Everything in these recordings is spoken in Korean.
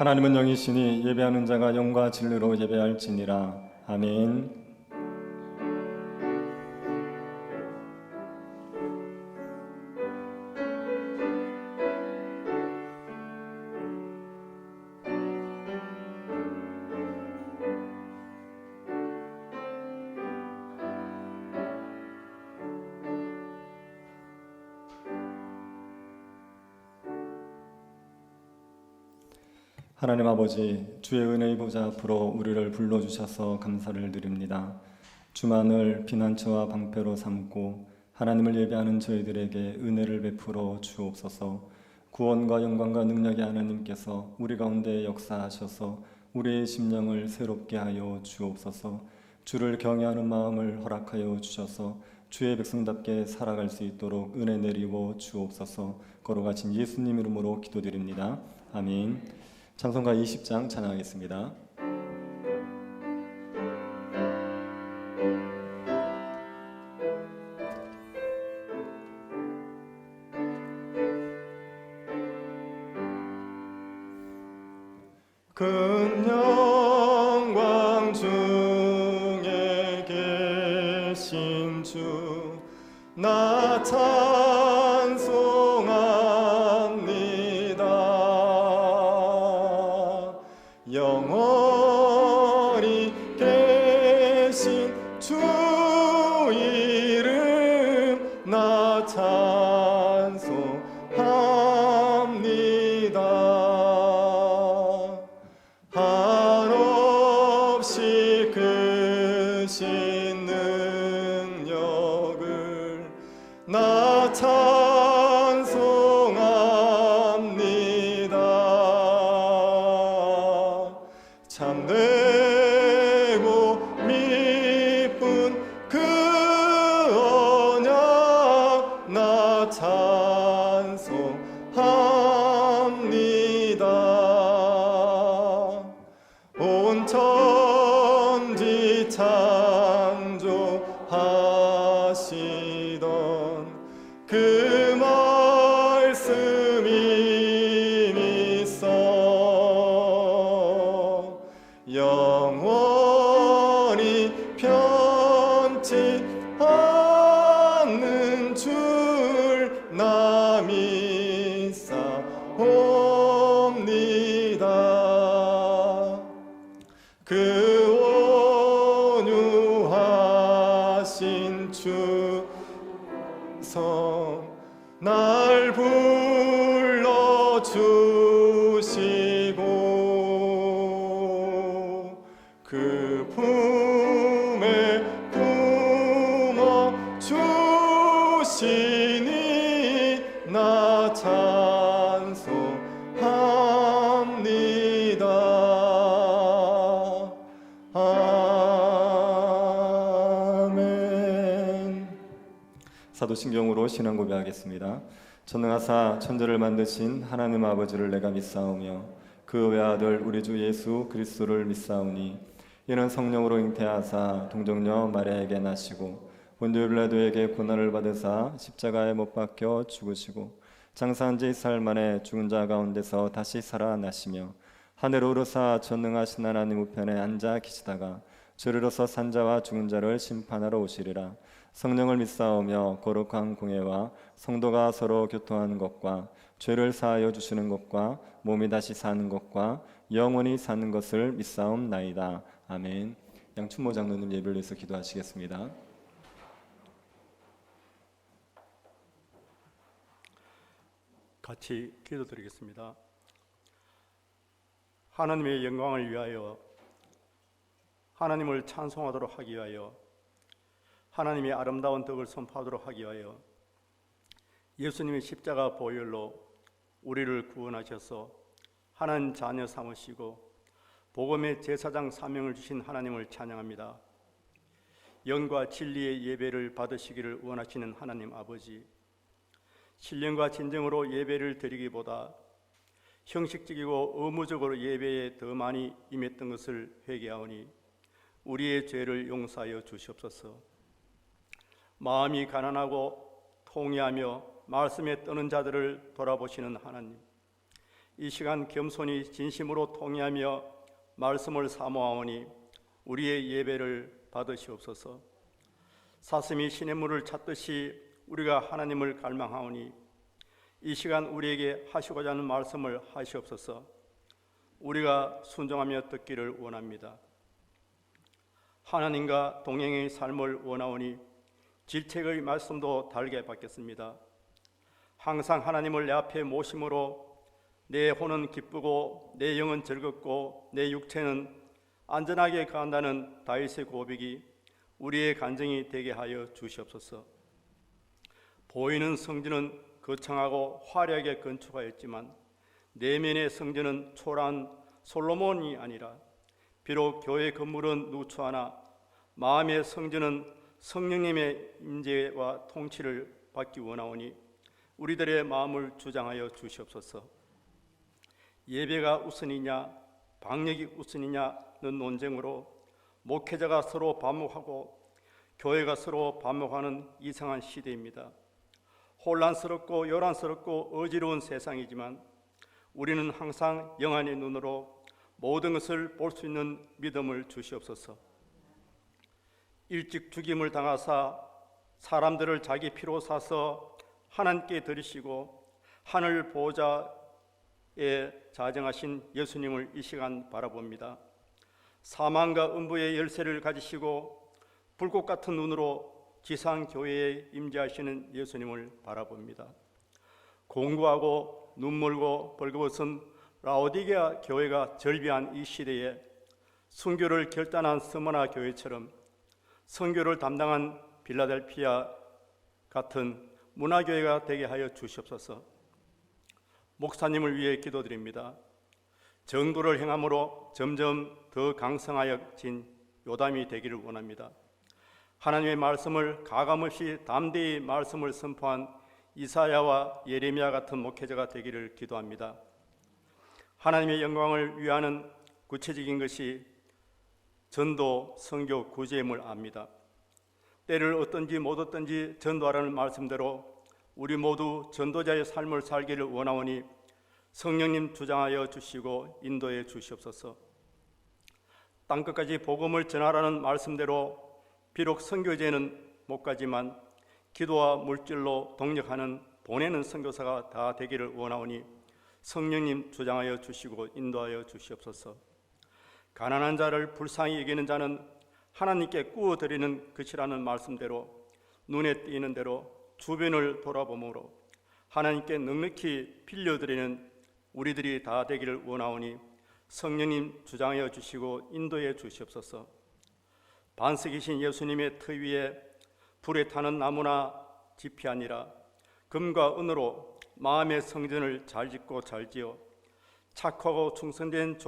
하나님은 영이시니 예배하는 자가 영과 진리로 예배할지니라. 아멘. 하나님 아버지, 주의 은혜의 보좌 앞으로 우리를 불러주셔서 감사를 드립니다. 주만을 피난처와 방패로 삼고 하나님을 예배하는 저희들에게 은혜를 베풀어 주옵소서. 구원과 영광과 능력의 하나님께서 우리 가운데 역사하셔서 우리의 심령을 새롭게 하여 주옵소서. 주를 경외하는 마음을 허락하여 주셔서 주의 백성답게 살아갈 수 있도록 은혜 내리워 주옵소서. 거룩하신 예수님 이름으로 기도드립니다. 아멘. 찬송가 20장 찬양하겠습니다. 큰 영광 중에 계신 주 나 찬송합니다. 영원히 계신 주 이름 나 찬송합니다. 한없이 크신 능력을 나 찬송합니다. 참되고 미쁜 그 언약 나 찬송합니다. 온 천지 창조하시던 그 말씀이 있어 영원히 변치 않는 줄 나 믿사옵니다. 그 온유하신 주 성 날 불러주시고 그 품에 품어 주시니 나 찬송합니다. 아멘. 사도신경으로 신앙 고백하겠습니다. 전능하사 천지를 만드신 하나님 아버지를 내가 믿사오며 그 외아들 우리 주 예수 그리스도를 믿사오니 이는 성령으로 잉태하사 동정녀 마리아에게 나시고 본디오 빌라도에게 고난을 받으사 십자가에 못 박혀 죽으시고 장사한 지 4일 만에 죽은 자 가운데서 다시 살아나시며 하늘에 오르사 전능하신 하나님 우편에 앉아 계시다가 주리로서 산자와 죽은 자를 심판하러 오시리라. 성령을 믿사오며 거룩한 공예와 성도가 서로 교통하는 것과 죄를 사하여 주시는 것과 몸이 다시 사는 것과 영원히 사는 것을 믿사옵나이다. 아멘. 양춘모 장로님 예배를 위해서 기도하시겠습니다. 같이 기도드리겠습니다. 하나님의 영광을 위하여 하나님을 찬송하도록 하기 위하여 하나님의 아름다운 덕을 선포하도록 하기 위하여 예수님의 십자가 보혈로 우리를 구원하셔서 하나님 자녀 삼으시고 복음의 제사장 사명을 주신 하나님을 찬양합니다. 영과 진리의 예배를 받으시기를 원하시는 하나님 아버지, 신령과 진정으로 예배를 드리기보다 형식적이고 의무적으로 예배에 더 많이 임했던 것을 회개하오니 우리의 죄를 용서하여 주시옵소서. 마음이 가난하고 통회하며 말씀에 떠는 자들을 돌아보시는 하나님, 이 시간 겸손히 진심으로 통회하며 말씀을 사모하오니 우리의 예배를 받으시옵소서. 사슴이 시냇물을 찾듯이 우리가 하나님을 갈망하오니 이 시간 우리에게 하시고자 하는 말씀을 하시옵소서. 우리가 순종하며 듣기를 원합니다. 하나님과 동행의 삶을 원하오니 질책의 말씀도 달게 받겠습니다. 항상 하나님을 내 앞에 모심으로 내 혼은 기쁘고 내 영은 즐겁고 내 육체는 안전하게 간다는 다윗의 고백이 우리의 간증이 되게 하여 주시옵소서. 보이는 성전은 거창하고 화려하게 건축하였지만 내면의 성전은 초라한 솔로몬이 아니라 비록 교회 건물은 누추하나 마음의 성전은 성령님의 임재와 통치를 받기 원하오니 우리들의 마음을 주장하여 주시옵소서. 예배가 우선이냐 방역이 우선이냐는 논쟁으로 목회자가 서로 반목하고 교회가 서로 반목하는 이상한 시대입니다. 혼란스럽고 요란스럽고 어지러운 세상이지만 우리는 항상 영안의 눈으로 모든 것을 볼 수 있는 믿음을 주시옵소서. 일찍 죽임을 당하사 사람들을 자기 피로 사서 하나님께 드리시고 하늘 보좌에 자정하신 예수님을 이 시간 바라봅니다. 사망과 음부의 열쇠를 가지시고 불꽃 같은 눈으로 지상교회에 임재하시는 예수님을 바라봅니다. 공고하고 눈멀고 벌거벗은 라오디게아 교회가 절비한 이 시대에 순교를 결단한 스무나 교회처럼 선교를 담당한 빌라델피아 같은 문화교회가 되게 하여 주시옵소서. 목사님을 위해 기도드립니다. 정도를 행함으로 점점 더 강성하여진 요담이 되기를 원합니다. 하나님의 말씀을 가감없이 담대히 말씀을 선포한 이사야와 예레미야 같은 목회자가 되기를 기도합니다. 하나님의 영광을 위하는 구체적인 것이 전도, 선교, 구제임을 압니다. 때를 얻든지 못 얻든지 전도하라는 말씀대로 우리 모두 전도자의 삶을 살기를 원하오니 성령님 주장하여 주시고 인도해 주시옵소서. 땅끝까지 복음을 전하라는 말씀대로 비록 선교제는 못 가지만 기도와 물질로 동력하는 보내는 선교사가 다 되기를 원하오니 성령님 주장하여 주시고 인도하여 주시옵소서. 가난한 자를 불쌍히 여기는 자는 하나님께 구워드리는 것이라는 말씀대로 눈에 띄는 대로 주변을 돌아보므로 하나님께 넉넉히 빌려드리는 우리들이 다 되기를 원하오니 성령님 주장하여 주시고 인도해 주시옵소서. 반석이신 예수님의 터 위에 불에 타는 나무나 짚이 아니라 금과 은으로 마음의 성전을 잘 짓고 잘 지어 착하고 충성된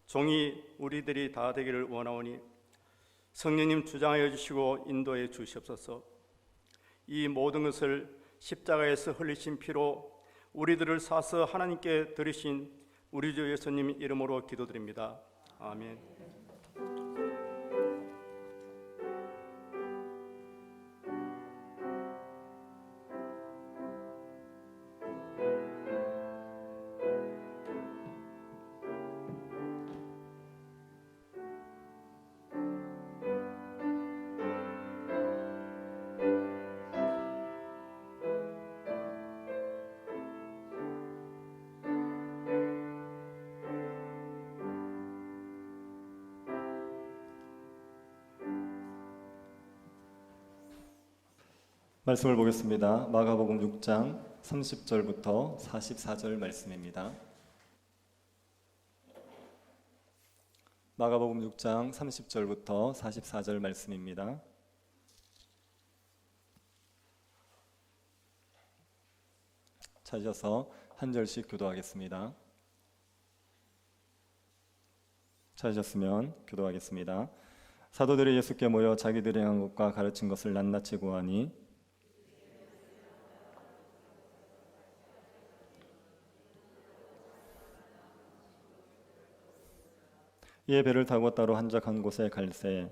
종이 우리들이 다 되기를 원하오니 성령님 주장하여 주시고 인도해 주시옵소서. 이 모든 것을 십자가에서 흘리신 피로 우리들을 사서 하나님께 드리신 우리 주 예수님 이름으로 기도드립니다. 아멘. 말씀을 보겠습니다. 마가복음 6장 30절부터 44절 말씀입니다. 마가복음 6장 30절부터 44절 말씀입니다. 찾으셔서 한 절씩 교도하겠습니다. 찾으셨으면 교도하겠습니다. 사도들이 예수께 모여 자기들이 행한 것과 가르친 것을 낱낱이 고하니 이에 배를 타고 따로 한적한 곳에 갈새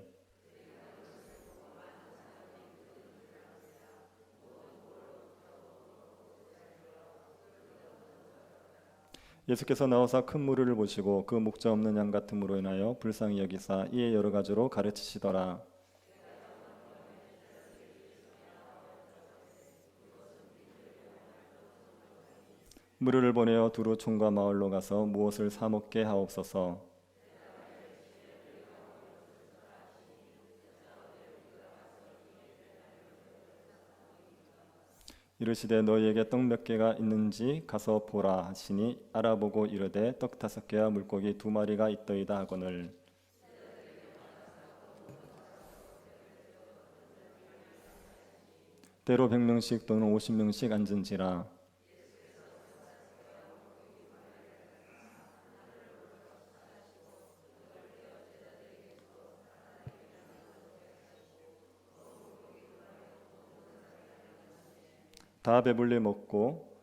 예수께서 나오사 큰 무리를 보시고 그 목자 없는 양 같음으로 인하여 불쌍히 여기사 이에 여러 가지로 가르치시더라. 무리를 보내어 두루 촌과 마을로 가서 무엇을 사 먹게 하옵소서. 이르시되 너희에게 떡 몇 개가 있는지 가서 보라 하시니 알아보고 이르되 떡 5개와 물고기 2마리가 있더이다 하거늘. 때로 100명씩 또는 50명씩 앉은지라. 다 배불리 먹고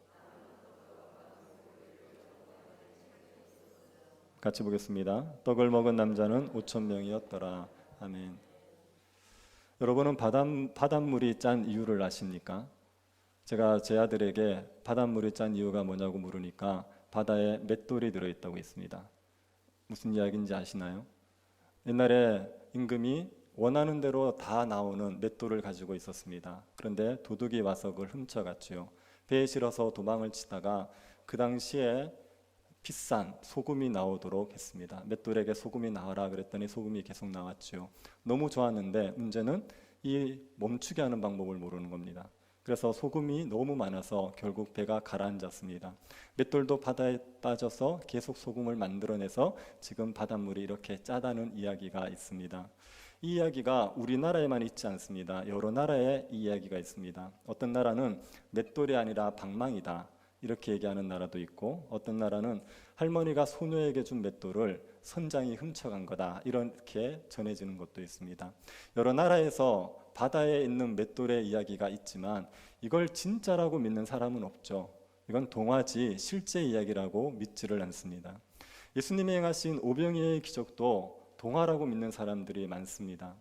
같이 보겠습니다. 떡을 먹은 남자는 5,000명이었더라. 아멘. 여러분은 바닷물이 짠 이유를 아십니까? 제가 제 아들에게 바닷물이 짠 이유가 뭐냐고 물으니까 바다에 맷돌이 들어있다고 했습니다. 무슨 이야기인지 아시나요? 옛날에 임금이 원하는 대로 다 나오는 맷돌을 가지고 있었습니다. 그런데 도둑이 와서 그걸 훔쳐갔지요. 배에 실어서 도망을 치다가 그 당시에 비싼 소금이 나오도록 했습니다. 맷돌에게 소금이 나와라 그랬더니 소금이 계속 나왔지요. 너무 좋았는데 문제는 이 멈추게 하는 방법을 모르는 겁니다. 그래서 소금이 너무 많아서 결국 배가 가라앉았습니다. 맷돌도 바다에 빠져서 계속 소금을 만들어내서 지금 바닷물이 이렇게 짜다는 이야기가 있습니다. 이 이야기가 우리나라에만 있지 않습니다. 여러 나라에 이 이야기가 있습니다. 어떤 나라는 맷돌이 아니라 방망이다 이렇게 얘기하는 나라도 있고, 어떤 나라는 할머니가 소녀에게 준 맷돌을 선장이 훔쳐간 거다 이렇게 전해지는 것도 있습니다. 여러 나라에서 바다에 있는 맷돌의 이야기가 있지만 이걸 진짜라고 믿는 사람은 없죠. 이건 동화지 실제 이야기라고 믿지를 않습니다. 예수님이 행하신 오병이어의 기적도 동화라고 믿는 사람들이 많습니다.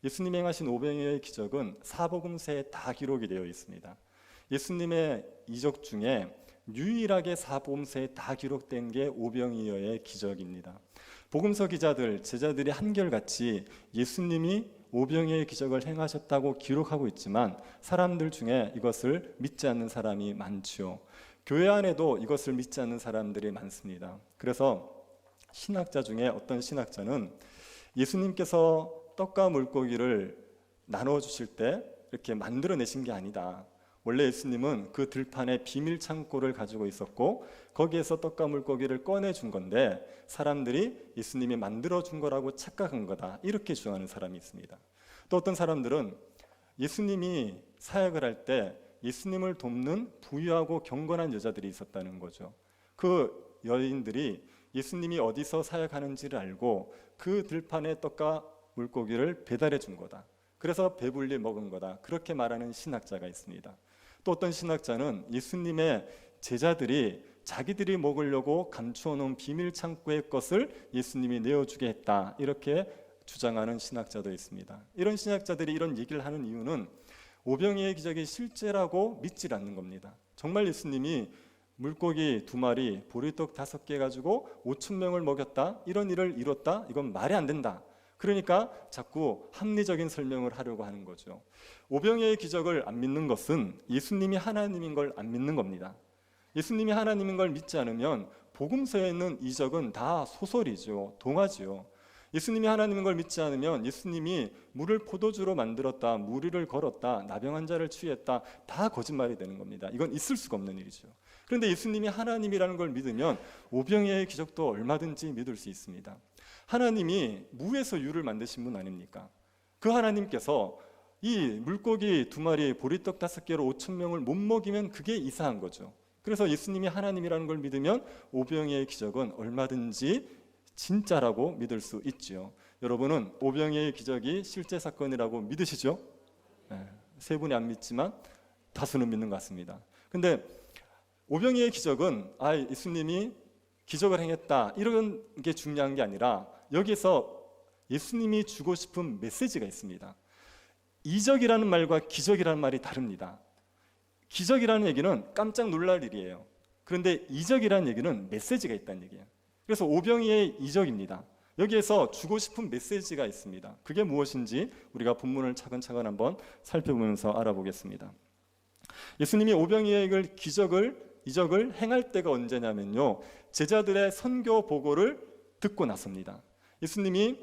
예수님이 행하신 오병이어의 기적은 사복음서에 다 기록이 되어 있습니다. 예수님의 이적 중에 유일하게 사복음서에 다 기록된 게 오병이어의 기적입니다. 복음서 기자들, 제자들이 한결같이 예수님이 오병이어의 기적을 행하셨다고 기록하고 있지만 사람들 중에 이것을 믿지 않는 사람이 많지요. 교회 안에도 이것을 믿지 않는 사람들이 많습니다. 그래서 신학자 중에 어떤 신학자는 예수님께서 떡과 물고기를 나눠 주실 때 이렇게 만들어내신 게 아니다. 원래 예수님은 그 들판에 비밀 창고를 가지고 있었고 거기에서 떡과 물고기를 꺼내준 건데 사람들이 예수님이 만들어준 거라고 착각한 거다. 이렇게 주장하는 사람이 있습니다. 또 어떤 사람들은 예수님이 사역을 할 때 예수님을 돕는 부유하고 경건한 여자들이 있었다는 거죠. 그 여인들이 예수님이 어디서 사역하는지를 알고 그 들판에 떡과 물고기를 배달해 준 거다. 그래서 배불리 먹은 거다. 그렇게 말하는 신학자가 있습니다. 또 어떤 신학자는 예수님의 제자들이 자기들이 먹으려고 감추어 놓은 비밀 창고의 것을 예수님이 내어주게 했다. 이렇게 주장하는 신학자도 있습니다. 이런 신학자들이 이런 얘기를 하는 이유는 오병이어의 기적이 실제라고 믿지 않는 겁니다. 정말 예수님이 물고기 2마리, 보리떡 5개 가지고 5,000명을 먹였다. 이런 일을 이뤘다. 이건 말이 안 된다. 그러니까 자꾸 합리적인 설명을 하려고 하는 거죠. 오병이어의 기적을 안 믿는 것은 예수님이 하나님인 걸 안 믿는 겁니다. 예수님이 하나님인 걸 믿지 않으면 복음서에 있는 이적은 다 소설이죠. 동화지요. 예수님이 하나님인 걸 믿지 않으면 예수님이 물을 포도주로 만들었다, 무리를 걸었다, 나병 환자를 치유했다, 다 거짓말이 되는 겁니다. 이건 있을 수가 없는 일이죠. 그런데 예수님이 하나님이라는 걸 믿으면 오병이어의 기적도 얼마든지 믿을 수 있습니다. 하나님이 무에서 유를 만드신 분 아닙니까? 그 하나님께서 이 물고기 2마리, 보리떡 5개로 5,000명을 못 먹이면 그게 이상한 거죠. 그래서 예수님이 하나님이라는 걸 믿으면 오병이어의 기적은 얼마든지 진짜라고 믿을 수 있지요. 여러분은 오병이어의 기적이 실제 사건이라고 믿으시죠? 네, 세 분이 안 믿지만 다수는 믿는 것 같습니다. 근데 오병이어의 기적은 예수님이 기적을 행했다 이런 게 중요한 게 아니라 여기서 예수님이 주고 싶은 메시지가 있습니다. 이적이라는 말과 기적이라는 말이 다릅니다. 기적이라는 얘기는 깜짝 놀랄 일이에요. 그런데 이적이라는 얘기는 메시지가 있다는 얘기예요. 그래서 오병이의 이적입니다. 여기에서 주고 싶은 메시지가 있습니다. 그게 무엇인지 우리가 본문을 차근차근 한번 살펴보면서 알아보겠습니다. 예수님이 오병이의 이적을 행할 때가 언제냐면요, 제자들의 선교 보고를 듣고 나섭니다. 예수님이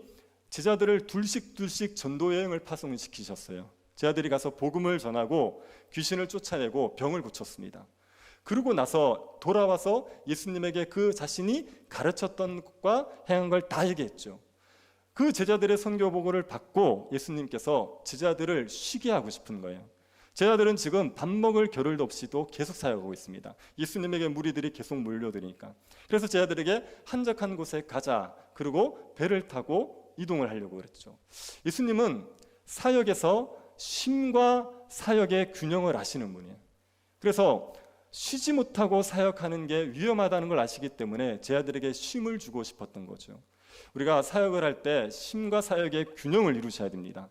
제자들을 둘씩 전도 여행을 파송시키셨어요. 제자들이 가서 복음을 전하고 귀신을 쫓아내고 병을 고쳤습니다. 그러고 나서 돌아와서 예수님에게 그 자신이 가르쳤던 것과 행한 걸 다 얘기했죠. 그 제자들의 선교 보고를 받고 예수님께서 제자들을 쉬게 하고 싶은 거예요. 제자들은 지금 밥 먹을 겨를도 없이도 계속 사역하고 있습니다. 예수님에게 무리들이 계속 몰려드니까. 그래서 제자들에게 한적한 곳에 가자, 그리고 배를 타고 이동을 하려고 그랬죠. 예수님은 사역에서 쉼과 사역의 균형을 아시는 분이에요. 그래서 쉬지 못하고 사역하는 게 위험하다는 걸 아시기 때문에 제자들에게 쉼을 주고 싶었던 거죠. 우리가 사역을 할 때 쉼과 사역의 균형을 이루셔야 됩니다.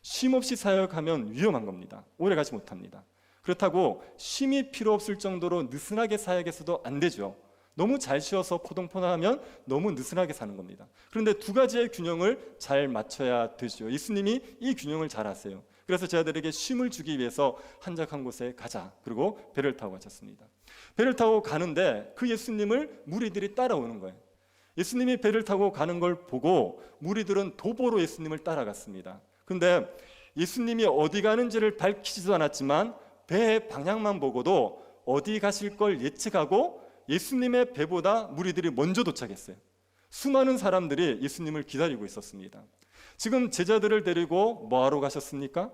쉼 없이 사역하면 위험한 겁니다. 오래 가지 못합니다. 그렇다고 쉼이 필요 없을 정도로 느슨하게 사역해서도 안 되죠. 너무 잘 쉬어서 포동포동하면 너무 느슨하게 사는 겁니다. 그런데 두 가지의 균형을 잘 맞춰야 되죠. 예수님이 이 균형을 잘 아세요. 그래서 제자들에게 쉼을 주기 위해서 한적한 곳에 가자, 그리고 배를 타고 가셨습니다. 배를 타고 가는데 그 예수님을 무리들이 따라오는 거예요. 예수님이 배를 타고 가는 걸 보고 무리들은 도보로 예수님을 따라갔습니다. 근데 예수님이 어디 가는지를 밝히지도 않았지만 배의 방향만 보고도 어디 가실 걸 예측하고 예수님의 배보다 무리들이 먼저 도착했어요. 수많은 사람들이 예수님을 기다리고 있었습니다. 지금 제자들을 데리고 뭐하러 가셨습니까?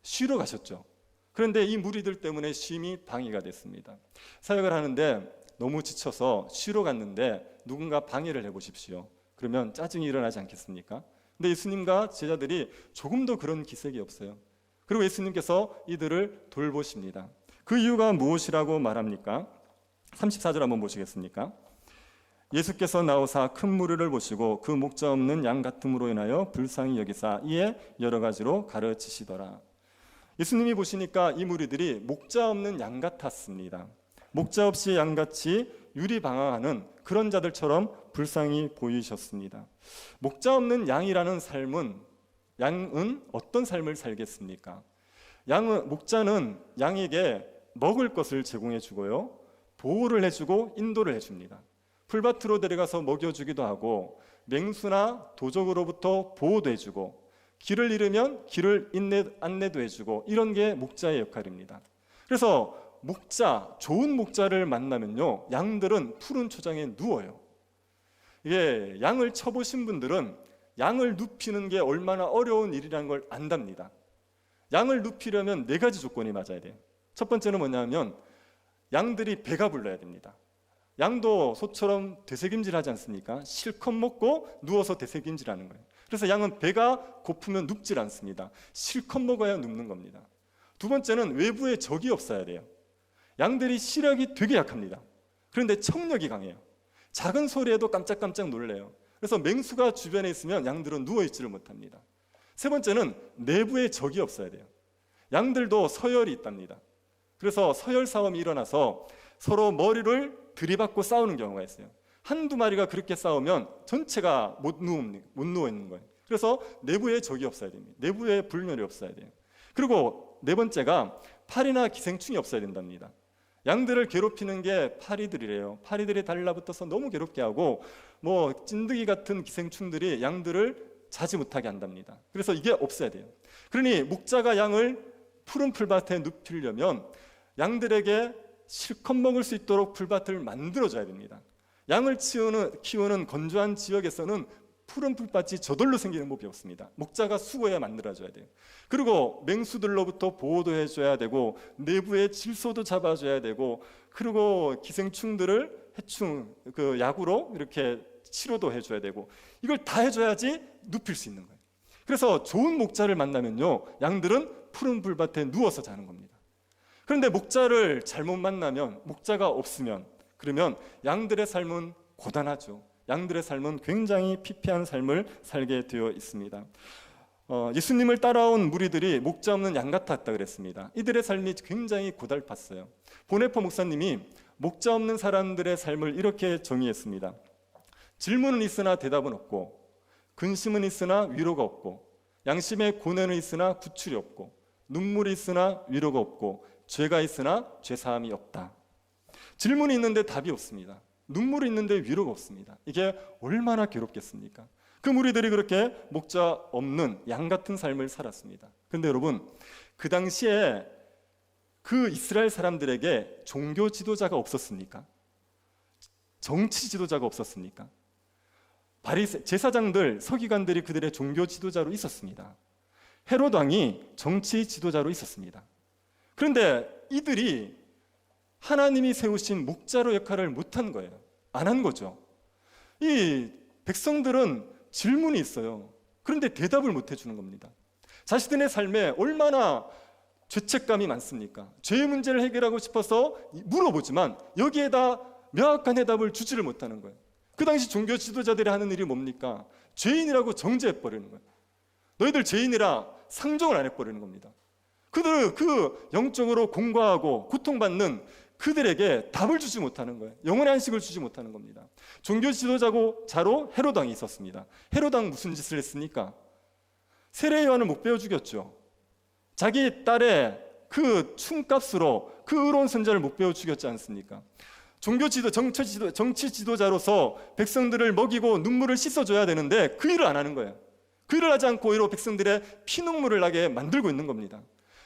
쉬러 가셨죠. 그런데 이 무리들 때문에 쉼이 방해가 됐습니다. 사역을 하는데 너무 지쳐서 쉬러 갔는데 누군가 방해를 해보십시오. 그러면 짜증이 일어나지 않겠습니까? 근데 예수님과 제자들이 조금도 그런 기색이 없어요. 그리고 예수님께서 이들을 돌보십니다. 그 이유가 무엇이라고 말합니까? 34절 한번 보시겠습니까? 예수께서 나오사 큰 무리를 보시고 그 목자 없는 양 같음으로 인하여 불쌍히 여기사 이에 여러 가지로 가르치시더라. 예수님이 보시니까 이 무리들이 목자 없는 양 같았습니다. 목자 없이 양같이 유리방황하는 그런 자들처럼 불쌍히 보이셨습니다. 목자 없는 양이라는 양은 어떤 삶을 살겠습니까? 목자는 양에게 먹을 것을 제공해 주고요, 보호를 해주고 인도를 해줍니다. 풀밭으로 데려가서 먹여주기도 하고 맹수나 도적으로부터 보호도 해주고 길을 잃으면 길을 안내도 해주고, 이런 게 목자의 역할입니다. 그래서 좋은 목자를 만나면요, 양들은 푸른 초장에 누워요. 이게 양을 쳐보신 분들은 양을 눕히는 게 얼마나 어려운 일이라는 걸 안답니다. 양을 눕히려면 4가지 조건이 맞아야 돼요. 첫 번째는 뭐냐면 양들이 배가 불러야 됩니다. 양도 소처럼 되새김질하지 않습니까? 실컷 먹고 누워서 되새김질하는 거예요. 그래서 양은 배가 고프면 눕질 않습니다. 실컷 먹어야 눕는 겁니다. 두 번째는 외부에 적이 없어야 돼요. 양들이 시력이 되게 약합니다. 그런데 청력이 강해요. 작은 소리에도 깜짝깜짝 놀래요. 그래서 맹수가 주변에 있으면 양들은 누워있지를 못합니다. 세 번째는 내부에 적이 없어야 돼요. 양들도 서열이 있답니다. 그래서 서열 싸움이 일어나서 서로 머리를 들이받고 싸우는 경우가 있어요. 한두 마리가 그렇게 싸우면 전체가 못 누워 있는 거예요. 그래서 내부에 적이 없어야 됩니다. 내부에 불멸이 없어야 돼요. 그리고 네 번째가 파리나 기생충이 없어야 된답니다. 양들을 괴롭히는 게 파리들이래요. 파리들이 달라붙어서 너무 괴롭게 하고 찐득이 같은 기생충들이 양들을 자지 못하게 한답니다. 그래서 이게 없어야 돼요. 그러니 목자가 양을 푸른 풀밭에 눕히려면 양들에게 실컷 먹을 수 있도록 풀밭을 만들어줘야 됩니다. 양을 키우는 건조한 지역에서는 푸른 풀밭이 저절로 생기는 법이 없습니다. 목자가 수고해야 만들어줘야 돼요. 그리고 맹수들로부터 보호도 해줘야 되고 내부의 질소도 잡아줘야 되고, 그리고 기생충들을 약으로 이렇게 치료도 해줘야 되고, 이걸 다 해줘야지 눕힐 수 있는 거예요. 그래서 좋은 목자를 만나면요, 양들은 푸른 풀밭에 누워서 자는 겁니다. 그런데 목자를 잘못 만나면, 목자가 없으면, 그러면 양들의 삶은 고단하죠. 양들의 삶은 굉장히 피폐한 삶을 살게 되어 있습니다. 예수님을 따라온 무리들이 목자 없는 양 같았다 그랬습니다. 이들의 삶이 굉장히 고달팠어요. 보네퍼 목사님이 목자 없는 사람들의 삶을 이렇게 정의했습니다. 질문은 있으나 대답은 없고, 근심은 있으나 위로가 없고, 양심의 고뇌는 있으나 구출이 없고, 눈물이 있으나 위로가 없고, 죄가 있으나 죄사함이 없다. 질문이 있는데 답이 없습니다. 눈물이 있는데 위로가 없습니다. 이게 얼마나 괴롭겠습니까? 그 무리들이 그렇게 목자 없는 양 같은 삶을 살았습니다. 그런데 여러분, 그 당시에 그 이스라엘 사람들에게 종교 지도자가 없었습니까? 정치 지도자가 없었습니까? 제사장들, 서기관들이 그들의 종교 지도자로 있었습니다. 헤롯 왕이 정치 지도자로 있었습니다. 그런데 이들이 하나님이 세우신 목자로 역할을 못한 거예요. 안 한 거죠. 이 백성들은 질문이 있어요. 그런데 대답을 못 해주는 겁니다. 자신의 삶에 얼마나 죄책감이 많습니까? 죄의 문제를 해결하고 싶어서 물어보지만 여기에다 명확한 해답을 주지를 못하는 거예요. 그 당시 종교 지도자들이 하는 일이 뭡니까? 죄인이라고 정죄해버리는 거예요. 너희들 죄인이라 상종을 안 해버리는 겁니다. 그들은 그 영적으로 공고하고 고통받는 그들에게 답을 주지 못하는 거예요. 영혼의 안식을 주지 못하는 겁니다. 종교 지도자로 헤롯 왕이 있었습니다. 헤롯 왕 무슨 짓을 했습니까? 세례 요한을 못 베어 죽였죠. 자기 딸의 그 춤값으로 그 의로운 선자를 못 베어 죽였지 않습니까? 정치 지도자로서 백성들을 먹이고 눈물을 씻어줘야 되는데 그 일을 안 하는 거예요. 그 일을 하지 않고 오히려 백성들의 피눈물을 나게 만들고 있는 겁니다.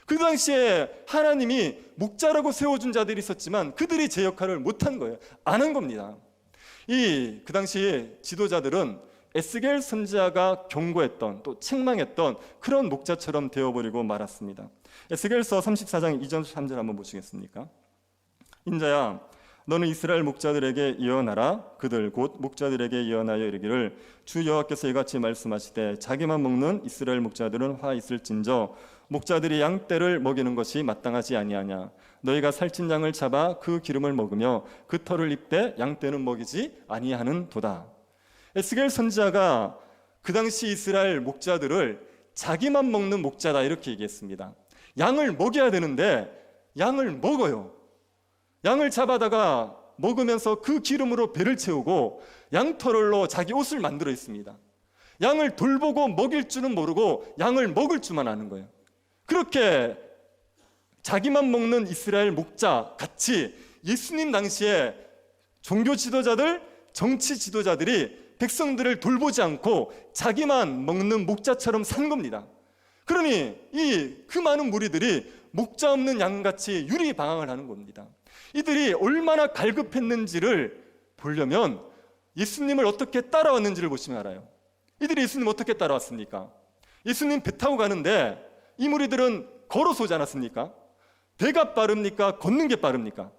그 당시에 하나님이 목자라고 세워준 자들이 있었지만 그들이 제 역할을 못한 거예요. 안 한 겁니다. 그 당시 지도자들은 에스겔 선지자가 경고했던, 또 책망했던 그런 목자처럼 되어버리고 말았습니다. 에스겔서 34장 2절 3절 한번 보시겠습니까? 인자야, 너는 이스라엘 목자들에게 예언하라. 그들 곧 목자들에게 예언하여 이르기를 주 여호와께서 이같이 말씀하시되 자기만 먹는 이스라엘 목자들은 화 있을진저 목자들이 양떼를 먹이는 것이 마땅하지 아니하냐. 너희가 살찐 양을 잡아 그 기름을 먹으며 그 털을 입되 양떼는 먹이지 아니하는 도다. 에스겔 선지자가 그 당시 이스라엘 목자들을 자기만 먹는 목자다 이렇게 얘기했습니다. 양을 먹여야 되는데 양을 먹어요. 양을 잡아다가 먹으면서 그 기름으로 배를 채우고 양털로 자기 옷을 만들어 있습니다. 양을 돌보고 먹일 줄은 모르고 양을 먹을 줄만 아는 거예요. 그렇게 자기만 먹는 이스라엘 목자 같이 예수님 당시에 종교 지도자들, 정치 지도자들이 백성들을 돌보지 않고 자기만 먹는 목자처럼 산 겁니다. 그러니 그 많은 무리들이 목자 없는 양같이 유리방황을 하는 겁니다. 이들이 얼마나 갈급했는지를 보려면 예수님을 어떻게 따라왔는지를 보시면 알아요. 이들이 예수님 어떻게 따라왔습니까? 예수님 배 타고 가는데 이 무리들은 걸어서 오지 않았습니까? 배가 빠릅니까? 걷는 게 빠릅니까?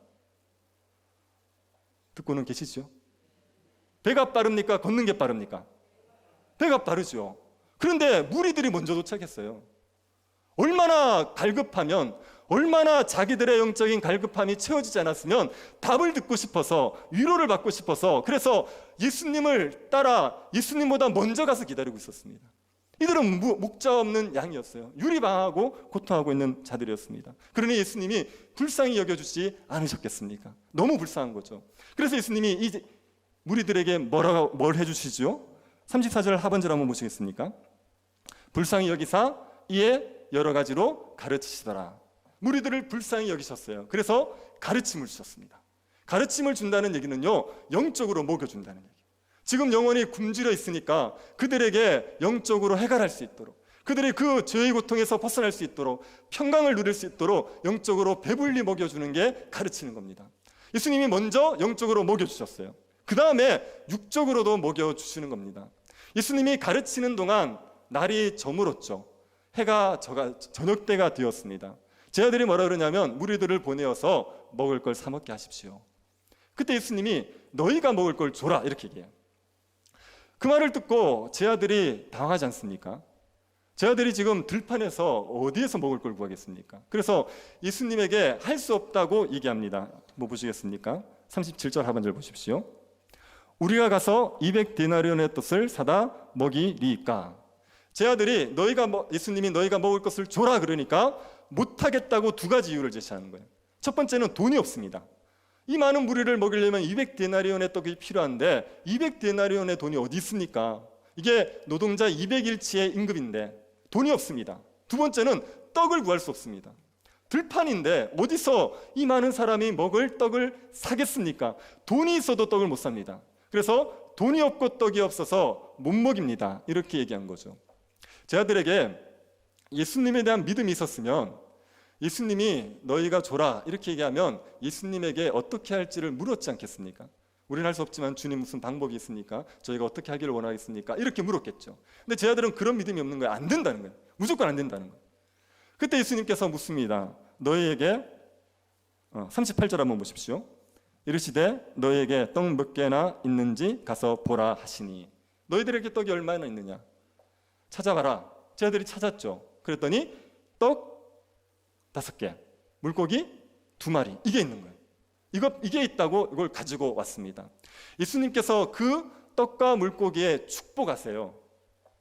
듣고는 계시죠? 배가 빠릅니까? 걷는 게 빠릅니까? 배가 빠르죠. 그런데 무리들이 먼저 도착했어요. 얼마나 갈급하면, 얼마나 자기들의 영적인 갈급함이 채워지지 않았으면 답을 듣고 싶어서, 위로를 받고 싶어서, 그래서 예수님을 따라 예수님보다 먼저 가서 기다리고 있었습니다. 이들은 목자 없는 양이었어요. 유리방하고 고통하고 있는 자들이었습니다. 그러니 예수님이 불쌍히 여겨주지 않으셨겠습니까? 너무 불쌍한 거죠. 그래서 예수님이 이 무리들에게 뭘 해주시죠? 34절 하반절 한번 보시겠습니까? 불쌍히 여기사 이에 여러 가지로 가르치시더라. 무리들을 불쌍히 여기셨어요. 그래서 가르침을 주셨습니다. 가르침을 준다는 얘기는요, 영적으로 먹여준다는 얘기예요. 지금 영혼이 굶주려 있으니까 그들에게 영적으로 해결할 수 있도록, 그들이 그 죄의 고통에서 벗어날 수 있도록, 평강을 누릴 수 있도록 영적으로 배불리 먹여주는 게 가르치는 겁니다. 예수님이 먼저 영적으로 먹여주셨어요. 그 다음에 육적으로도 먹여주시는 겁니다. 예수님이 가르치는 동안 날이 저물었죠. 해가 저녁 때가 되었습니다. 제자들이 뭐라 그러냐면 무리들을 보내어서 먹을 걸 사 먹게 하십시오. 그때 예수님이 너희가 먹을 걸 줘라 이렇게 얘기해요. 그 말을 듣고 제자들이 당황하지 않습니까? 제자들이 지금 들판에서 어디에서 먹을 걸 구하겠습니까? 그래서 예수님에게 할 수 없다고 얘기합니다. 뭐 보시겠습니까? 37절 하반절 보십시오. 우리가 가서 200데나리온의 돛을 사다 먹이리까? 제자들이 예수님이 너희가 먹을 것을 줘라 그러니까 못하겠다고 두 가지 이유를 제시하는 거예요. 첫 번째는 돈이 없습니다. 이 많은 무리를 먹이려면 200데나리온의 떡이 필요한데 200데나리온의 돈이 어디 있습니까? 이게 노동자 200일치의 임금인데 돈이 없습니다. 두 번째는 떡을 구할 수 없습니다. 들판인데 어디서 이 많은 사람이 먹을 떡을 사겠습니까? 돈이 있어도 떡을 못 삽니다. 그래서 돈이 없고 떡이 없어서 못 먹입니다. 이렇게 얘기한 거죠. 제 아들에게 예수님에 대한 믿음이 있었으면 예수님이 너희가 줘라 이렇게 얘기하면 예수님에게 어떻게 할지를 물었지 않겠습니까? 우리는 할 수 없지만 주님 무슨 방법이 있습니까? 저희가 어떻게 하기를 원하겠습니까? 이렇게 물었겠죠. 근데 제 아들은 그런 믿음이 없는 거예요. 안 된다는 거예요. 무조건 안 된다는 거예요. 그때 예수님께서 묻습니다. 너희에게 38절 한번 보십시오. 이르시되 너희에게 떡 몇 개나 있는지 가서 보라 하시니 너희들에게 떡이 얼마나 있느냐 찾아가라. 제 아들이 찾았죠. 그랬더니 떡 5개, 물고기 2마리 이게 있는 거예요. 이게 있다고 이걸 가지고 왔습니다. 예수님께서 그 떡과 물고기에 축복하세요.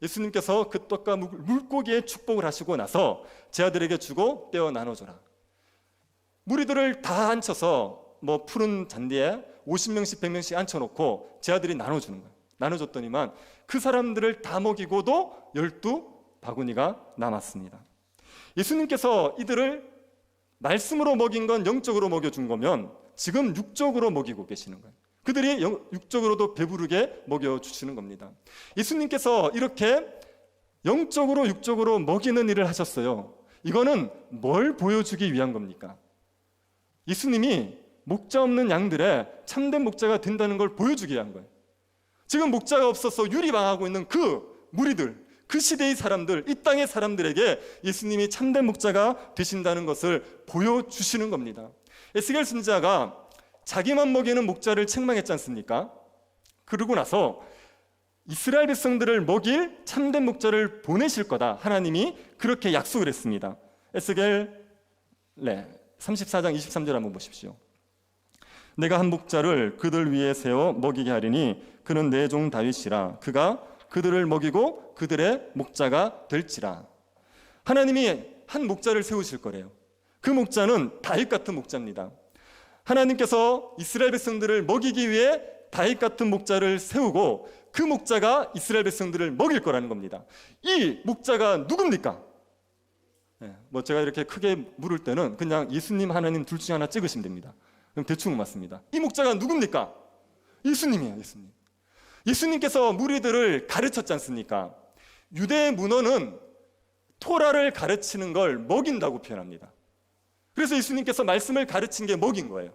예수님께서 그 떡과 물고기에 축복을 하시고 나서 제 아들에게 주고 떼어 나눠줘라. 무리들을 다 앉혀서 푸른 잔디에 50명씩 100명씩 앉혀놓고 제 아들이 나눠주는 거예요. 나눠줬더니만 그 사람들을 다 먹이고도 12바구니가 남았습니다. 예수님께서 이들을 말씀으로 먹인 건 영적으로 먹여준 거면 지금 육적으로 먹이고 계시는 거예요. 그들이 육적으로도 배부르게 먹여주시는 겁니다. 예수님께서 이렇게 영적으로 육적으로 먹이는 일을 하셨어요. 이거는 뭘 보여주기 위한 겁니까? 예수님이 목자 없는 양들의 참된 목자가 된다는 걸 보여주기 위한 거예요. 지금 목자가 없어서 유리방하고 있는 그 무리들, 그 시대의 사람들, 이 땅의 사람들에게 예수님이 참된 목자가 되신다는 것을 보여주시는 겁니다. 에스겔 선지자가 자기만 먹이는 목자를 책망했지 않습니까? 그러고 나서 이스라엘 백성들을 먹일 참된 목자를 보내실 거다. 하나님이 그렇게 약속을 했습니다. 에스겔 34장 23절 한번 보십시오. 내가 한 목자를 그들 위에 세워 먹이게 하리니 그는 내 종 다윗이라. 그가 그들을 먹이고 그들의 목자가 될지라. 하나님이 한 목자를 세우실 거래요. 그 목자는 다윗 같은 목자입니다. 하나님께서 이스라엘 백성들을 먹이기 위해 다윗 같은 목자를 세우고 그 목자가 이스라엘 백성들을 먹일 거라는 겁니다. 이 목자가 누굽니까? 제가 이렇게 크게 물을 때는 그냥 예수님, 하나님 둘 중에 하나 찍으시면 됩니다. 그럼 대충 맞습니다. 이 목자가 누굽니까? 예수님이에요. 예수님. 예수님께서 무리들을 가르쳤지 않습니까? 유대 문헌은 토라를 가르치는 걸 먹인다고 표현합니다. 그래서 예수님께서 말씀을 가르친 게 먹인 거예요.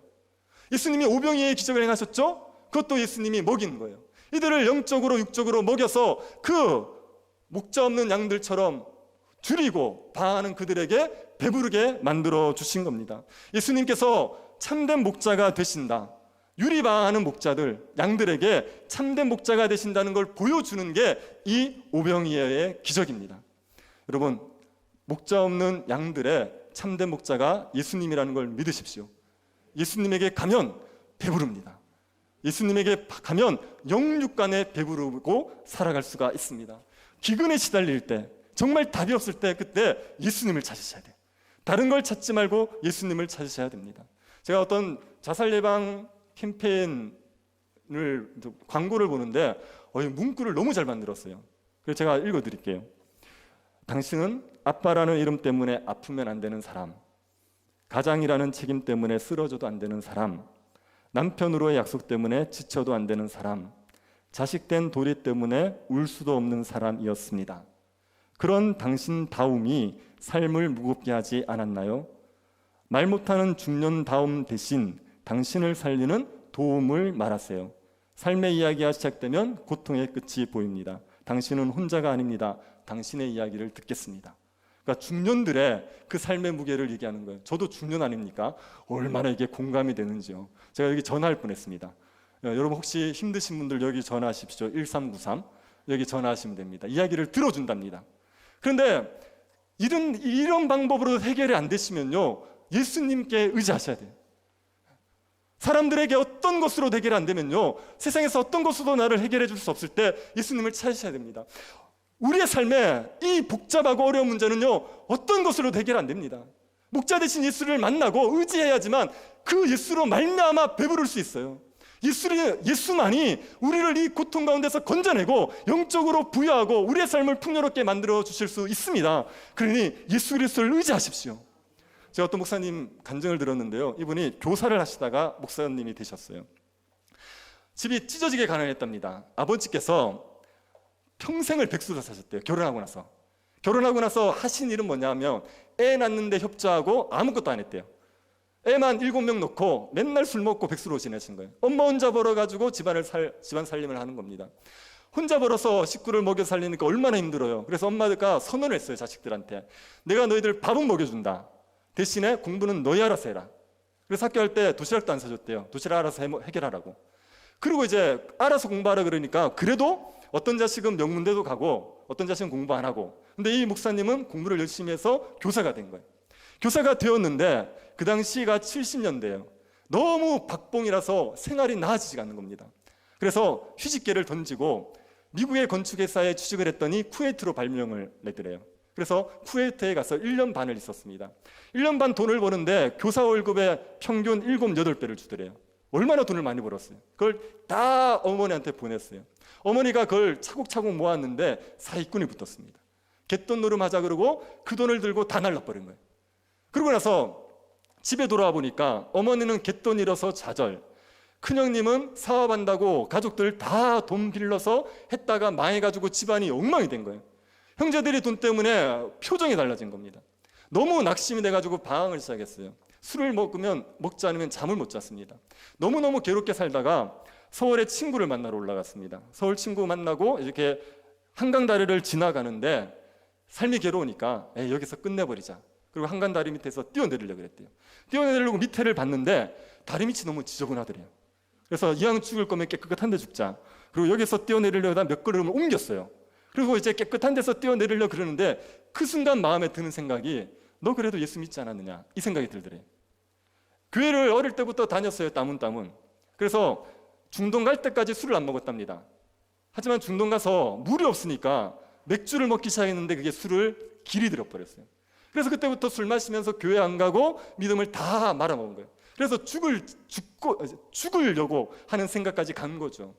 예수님이 오병이의 기적을 행하셨죠? 그것도 예수님이 먹인 거예요. 이들을 영적으로 육적으로 먹여서 그 목자 없는 양들처럼 줄이고 방하는 그들에게 배부르게 만들어 주신 겁니다. 예수님께서 참된 목자가 되신다. 유리방하는 목자들, 양들에게 참된 목자가 되신다는 걸 보여주는 게 이 오병이어의 기적입니다. 여러분, 목자 없는 양들의 참된 목자가 예수님이라는 걸 믿으십시오. 예수님에게 가면 배부릅니다. 예수님에게 가면 영육간에 배부르고 살아갈 수가 있습니다. 기근에 시달릴 때, 정말 답이 없을 때 그때 예수님을 찾으셔야 돼요. 다른 걸 찾지 말고 예수님을 찾으셔야 됩니다. 제가 어떤 자살 예방 캠페인을 광고를 보는데 문구를 너무 잘 만들었어요. 그래서 제가 읽어드릴게요. 당신은 아빠라는 이름 때문에 아프면 안 되는 사람, 가장이라는 책임 때문에 쓰러져도 안 되는 사람, 남편으로의 약속 때문에 지쳐도 안 되는 사람, 자식된 도리 때문에 울 수도 없는 사람이었습니다. 그런 당신다움이 삶을 무겁게 하지 않았나요? 말 못하는 중년다움 대신 당신을 살리는 도움을 말하세요. 삶의 이야기가 시작되면 고통의 끝이 보입니다. 당신은 혼자가 아닙니다. 당신의 이야기를 듣겠습니다. 그러니까 중년들의 그 삶의 무게를 얘기하는 거예요. 저도 중년 아닙니까? 얼마나 이게 공감이 되는지요. 제가 여기 전화할 뻔했습니다. 여러분 혹시 힘드신 분들 여기 전화하십시오. 1393 여기 전화하시면 됩니다. 이야기를 들어준답니다. 그런데 이런 방법으로 해결이 안 되시면요, 예수님께 의지하셔야 돼요. 사람들에게 어떤 것으로 해결 안 되면요, 세상에서 어떤 것으로도 나를 해결해 줄 수 없을 때 예수님을 찾으셔야 됩니다. 우리의 삶에 이 복잡하고 어려운 문제는요, 어떤 것으로도 해결 안 됩니다. 목자 되신 예수를 만나고 의지해야지만 그 예수로 말미암아 배부를 수 있어요. 예수만이 우리를 이 고통 가운데서 건져내고 영적으로 부여하고 우리의 삶을 풍요롭게 만들어 주실 수 있습니다. 그러니 예수 그리스도를 의지하십시오. 제가 어떤 목사님 간증을 들었는데요, 이분이 교사를 하시다가 목사님이 되셨어요. 집이 찢어지게 가난했답니다. 아버지께서 평생을 백수로 사셨대요. 결혼하고 나서 하신 일은 뭐냐면 애 낳는데 협조하고 아무것도 안 했대요. 애만 7명 놓고 맨날 술 먹고 백수로 지내신 거예요. 엄마 혼자 벌어가지고 집안 살림을 하는 겁니다. 혼자 벌어서 식구를 먹여 살리니까 얼마나 힘들어요. 그래서 엄마가 선언을 했어요. 자식들한테. 내가 너희들 밥은 먹여준다. 대신에 공부는 너희 알아서 해라. 그래서 학교 할 때 도시락도 안 사줬대요. 도시락 알아서 해결하라고. 그리고 이제 알아서 공부하라 그러니까 그래도 어떤 자식은 명문대도 가고 어떤 자식은 공부 안 하고, 근데 이 목사님은 공부를 열심히 해서 교사가 된 거예요. 교사가 되었는데 그 당시가 70년대예요. 너무 박봉이라서 생활이 나아지지가 않는 겁니다. 그래서 휴직계를 던지고 미국의 건축회사에 취직을 했더니 쿠웨이트로 발령을 내더래요. 그래서 쿠웨이트에 가서 1년 반을 있었습니다. 1년 반 돈을 버는데 교사 월급의 평균 7, 8배를 주더래요. 얼마나 돈을 많이 벌었어요. 그걸 다 어머니한테 보냈어요. 어머니가 그걸 차곡차곡 모았는데 사기꾼이 붙었습니다. 갯돈 노름하자 그러고 그 돈을 들고 다 날라버린 거예요. 그러고 나서 집에 돌아와 보니까 어머니는 갯돈 잃어서 좌절, 큰형님은 사업한다고 가족들 다 돈 빌려서 했다가 망해가지고 집안이 엉망이 된 거예요. 형제들이 돈 때문에 표정이 달라진 겁니다. 너무 낙심이 돼가지고 방황을 시작했어요. 술을 먹지 않으면 잠을 못 잤습니다. 너무너무 괴롭게 살다가 서울에 친구를 만나러 올라갔습니다. 서울 친구 만나고 이렇게 한강다리를 지나가는데 삶이 괴로우니까 여기서 끝내버리자. 그리고 한강다리 밑에서 뛰어내리려고 그랬대요. 뛰어내리려고 밑에를 봤는데 다리 밑이 너무 지저분하더래요. 그래서 이왕 죽을 거면 깨끗한 데 죽자. 그리고 여기서 뛰어내리려다 몇 걸음을 옮겼어요. 그리고 이제 깨끗한 데서 뛰어내리려고 그러는데 그 순간 마음에 드는 생각이 너 그래도 예수 믿지 않았느냐, 이 생각이 들더래요. 교회를 어릴 때부터 다녔어요. 따문따문. 그래서 중동 갈 때까지 술을 안 먹었답니다. 하지만 중동 가서 물이 없으니까 맥주를 먹기 시작했는데 그게 술을 길이 들어버렸어요. 그래서 그때부터 술 마시면서 교회 안 가고 믿음을 다 말아먹은 거예요. 그래서 죽으려고 하는 생각까지 간 거죠.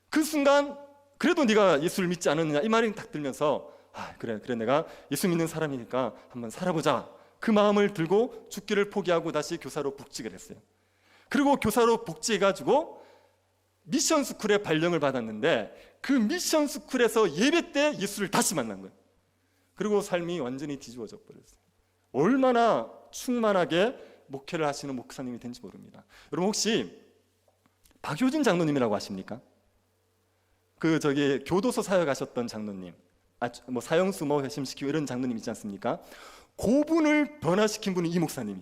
그 순간 그래도 네가 예수를 믿지 않았느냐 이 말이 딱 들면서 그래 내가 예수 믿는 사람이니까 한번 살아보자. 그 마음을 들고 죽기를 포기하고 다시 교사로 복직을 했어요. 그리고 교사로 복직해가지고 미션 스쿨에 발령을 받았는데 그 미션 스쿨에서 예배 때 예수를 다시 만난 거예요. 그리고 삶이 완전히 뒤집어져 버렸어요. 얼마나 충만하게 목회를 하시는 목사님이 된지 모릅니다. 여러분 혹시 박효진 장로님이라고 아십니까? 교도소 사역하셨던 장로님, 사형수 회심시키고 이런 장로님 있지 않습니까? 그분을 변화시킨 분이 이 목사님이.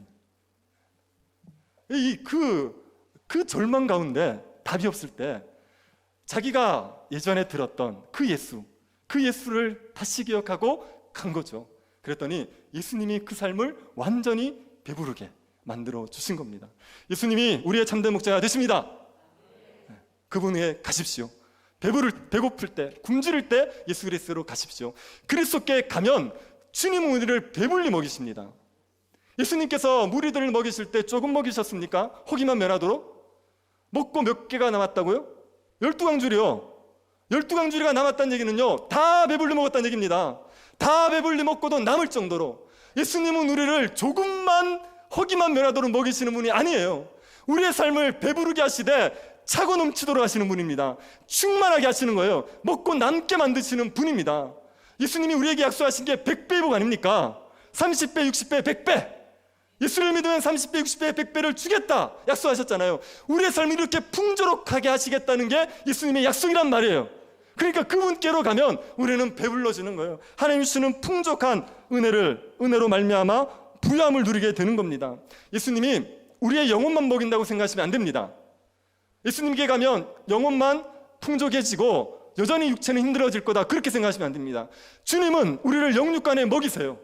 그 절망 가운데 답이 없을 때 자기가 예전에 들었던 그 예수를 다시 기억하고 간 거죠. 그랬더니 예수님이 그 삶을 완전히 배부르게 만들어 주신 겁니다. 예수님이 우리의 참된 목자가 되십니다. 그분에 가십시오. 배고플 때, 굶주릴 때 예수 그리스도로 가십시오. 그리스도께 가면 주님은 우리를 배불리 먹이십니다. 예수님께서 무리들을 먹이실 때 조금 먹이셨습니까? 허기만 면하도록? 먹고 몇 개가 남았다고요? 12강줄이요. 12강줄이가 남았다는 얘기는요, 다 배불리 먹었다는 얘기입니다. 다 배불리 먹고도 남을 정도로. 예수님은 우리를 조금만 허기만 면하도록 먹이시는 분이 아니에요. 우리의 삶을 배부르게 하시되 차고 넘치도록 하시는 분입니다. 충만하게 하시는 거예요. 먹고 남게 만드시는 분입니다. 예수님이 우리에게 약속하신 게 100배 복 아닙니까? 30배, 60배, 100배. 예수를 믿으면 30배, 60배, 100배를 주겠다 약속하셨잖아요. 우리의 삶을 이렇게 풍조롭하게 하시겠다는 게 예수님의 약속이란 말이에요. 그러니까 그분께로 가면 우리는 배불러지는 거예요. 하나님 주시는 풍족한 은혜로 말미암아 부유함을 누리게 되는 겁니다. 예수님이 우리의 영혼만 먹인다고 생각하시면 안 됩니다. 예수님께 가면 영혼만 풍족해지고 여전히 육체는 힘들어질 거다 그렇게 생각하시면 안 됩니다. 주님은 우리를 영육간에 먹이세요.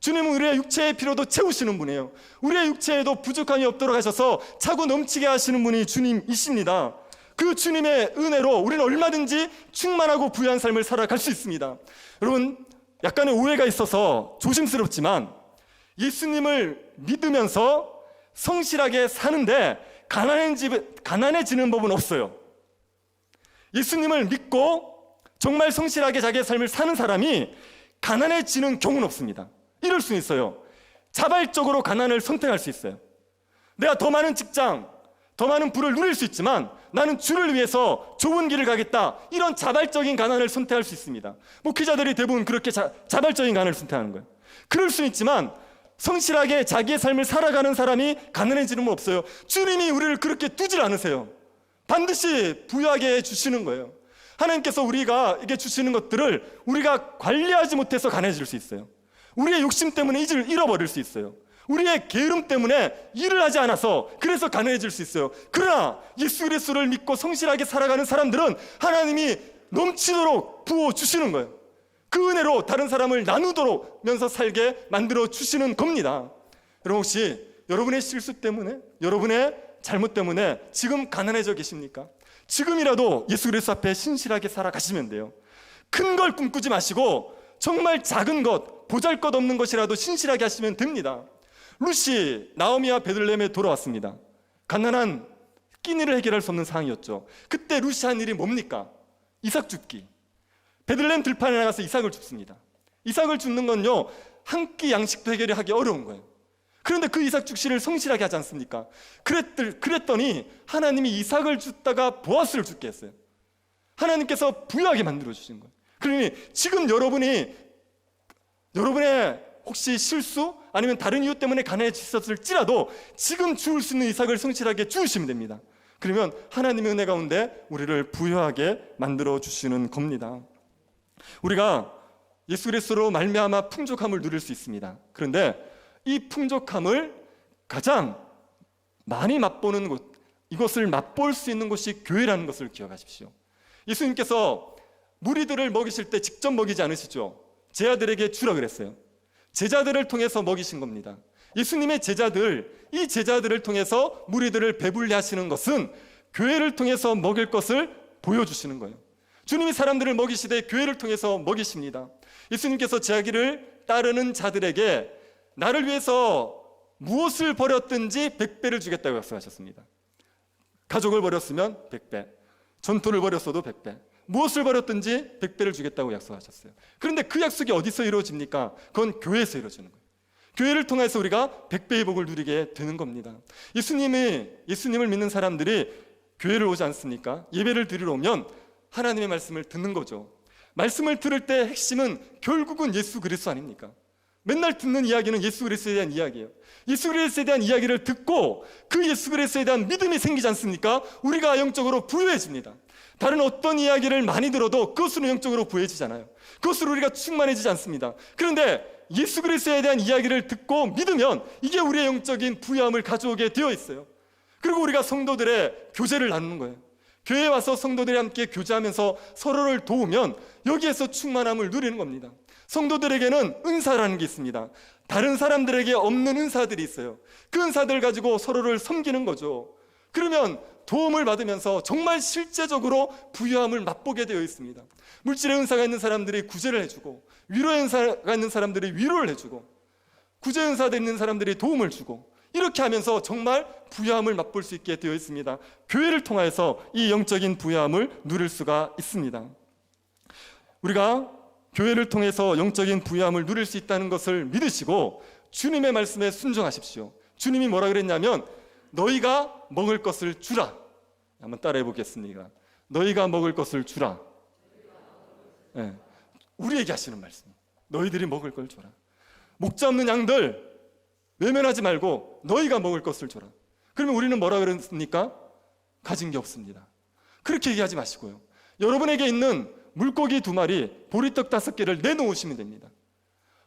주님은 우리의 육체의 피로도 채우시는 분이에요. 우리의 육체에도 부족함이 없도록 하셔서 차고 넘치게 하시는 분이 주님이십니다. 그 주님의 은혜로 우리는 얼마든지 충만하고 부유한 삶을 살아갈 수 있습니다. 여러분, 약간의 오해가 있어서 조심스럽지만 예수님을 믿으면서 성실하게 사는데 가난해지는 법은 없어요. 예수님을 믿고 정말 성실하게 자기의 삶을 사는 사람이 가난해지는 경우는 없습니다. 이럴 수 있어요. 자발적으로 가난을 선택할 수 있어요. 내가 더 많은 직장, 더 많은 부를 누릴 수 있지만 나는 주를 위해서 좋은 길을 가겠다, 이런 자발적인 가난을 선택할 수 있습니다. 목회자들이 대부분 그렇게 자발적인 가난을 선택하는 거예요. 그럴 수 있지만 성실하게 자기의 삶을 살아가는 사람이 가난해지는 건 없어요. 주님이 우리를 그렇게 두질 않으세요. 반드시 부유하게 해주시는 거예요. 하나님께서 우리가 이게 주시는 것들을 우리가 관리하지 못해서 가난해질 수 있어요. 우리의 욕심 때문에 이를 잃어버릴 수 있어요. 우리의 게으름 때문에 일을 하지 않아서 그래서 가난해질 수 있어요. 그러나 예수 그리스도를 믿고 성실하게 살아가는 사람들은 하나님이 넘치도록 부어주시는 거예요. 그 은혜로 다른 사람을 나누도록면서 살게 만들어 주시는 겁니다. 여러분, 혹시 여러분의 실수 때문에, 여러분의 잘못 때문에 지금 가난해져 계십니까? 지금이라도 예수 그리스도 앞에 신실하게 살아가시면 돼요. 큰 걸 꿈꾸지 마시고 정말 작은 것, 보잘것없는 것이라도 신실하게 하시면 됩니다. 룻이 나오미와 베들레헴에 돌아왔습니다. 가난한 끼니를 해결할 수 없는 상황이었죠. 그때 룻이 한 일이 뭡니까? 이삭 줍기. 베들레헴 들판에 나가서 이삭을 줍습니다. 이삭을 줍는 건요, 한 끼 양식도 해결하기 어려운 거예요. 그런데 그 이삭 죽시를 성실하게 하지 않습니까? 그랬더니 하나님이 이삭을 줬다가 보아스를 죽게 했어요. 하나님께서 부유하게 만들어 주신 거예요. 그러니 지금 여러분의 혹시 실수 아니면 다른 이유 때문에 가난해졌을지라도 지금 주울 수 있는 이삭을 성실하게 주우시면 됩니다. 그러면 하나님의 은혜 가운데 우리를 부유하게 만들어 주시는 겁니다. 우리가 예수 그리스도로 말미암아 풍족함을 누릴 수 있습니다. 그런데 이 풍족함을 가장 많이 맛보는 곳, 이것을 맛볼 수 있는 곳이 교회라는 것을 기억하십시오. 예수님께서 무리들을 먹이실 때 직접 먹이지 않으시죠. 제자들에게 주라 그랬어요. 제자들을 통해서 먹이신 겁니다. 예수님의 이 제자들을 통해서 무리들을 배불리 하시는 것은 교회를 통해서 먹일 것을 보여주시는 거예요. 주님이 사람들을 먹이시되 교회를 통해서 먹이십니다. 예수님께서 자기를 따르는 자들에게 나를 위해서 무엇을 버렸든지 100배를 주겠다고 약속하셨습니다. 가족을 버렸으면 100배, 전토를 버렸어도 100배, 무엇을 버렸든지 100배를 주겠다고 약속하셨어요. 그런데 그 약속이 어디서 이루어집니까? 그건 교회에서 이루어지는 거예요. 교회를 통해서 우리가 100배의 복을 누리게 되는 겁니다. 예수님을 믿는 사람들이 교회를 오지 않습니까? 예배를 드리러 오면 하나님의 말씀을 듣는 거죠. 말씀을 들을 때 핵심은 결국은 예수 그리스도 아닙니까? 맨날 듣는 이야기는 예수 그리스도에 대한 이야기예요. 예수 그리스도에 대한 이야기를 듣고 그 예수 그리스도에 대한 믿음이 생기지 않습니까? 우리가 영적으로 부유해집니다. 다른 어떤 이야기를 많이 들어도 그것으로 영적으로 부유해지잖아요. 그것으로 우리가 충만해지지 않습니다. 그런데 예수 그리스도에 대한 이야기를 듣고 믿으면 이게 우리의 영적인 부유함을 가져오게 되어 있어요. 그리고 우리가 성도들의 교제를 나누는 거예요. 교회에 와서 성도들이 함께 교제하면서 서로를 도우면 여기에서 충만함을 누리는 겁니다. 성도들에게는 은사라는 게 있습니다. 다른 사람들에게 없는 은사들이 있어요. 그 은사들 가지고 서로를 섬기는 거죠. 그러면 도움을 받으면서 정말 실제적으로 부유함을 맛보게 되어 있습니다. 물질의 은사가 있는 사람들이 구제를 해주고, 위로의 은사가 있는 사람들이 위로를 해주고, 구제 은사가 있는 사람들이 도움을 주고, 이렇게 하면서 정말 부유함을 맛볼 수 있게 되어 있습니다. 교회를 통해서 이 영적인 부유함을 누릴 수가 있습니다. 우리가 교회를 통해서 영적인 부유함을 누릴 수 있다는 것을 믿으시고 주님의 말씀에 순종하십시오. 주님이 뭐라 그랬냐면 너희가 먹을 것을 주라. 한번 따라해 보겠습니다. 너희가 먹을 것을 주라. 네. 우리에게 하시는 말씀. 너희들이 먹을 걸 줘라. 목자 없는 양들 외면하지 말고 너희가 먹을 것을 줘라. 그러면 우리는 뭐라 그랬습니까? 가진 게 없습니다. 그렇게 얘기하지 마시고요. 여러분에게 있는 물고기 2마리, 보리떡 5개를 내놓으시면 됩니다.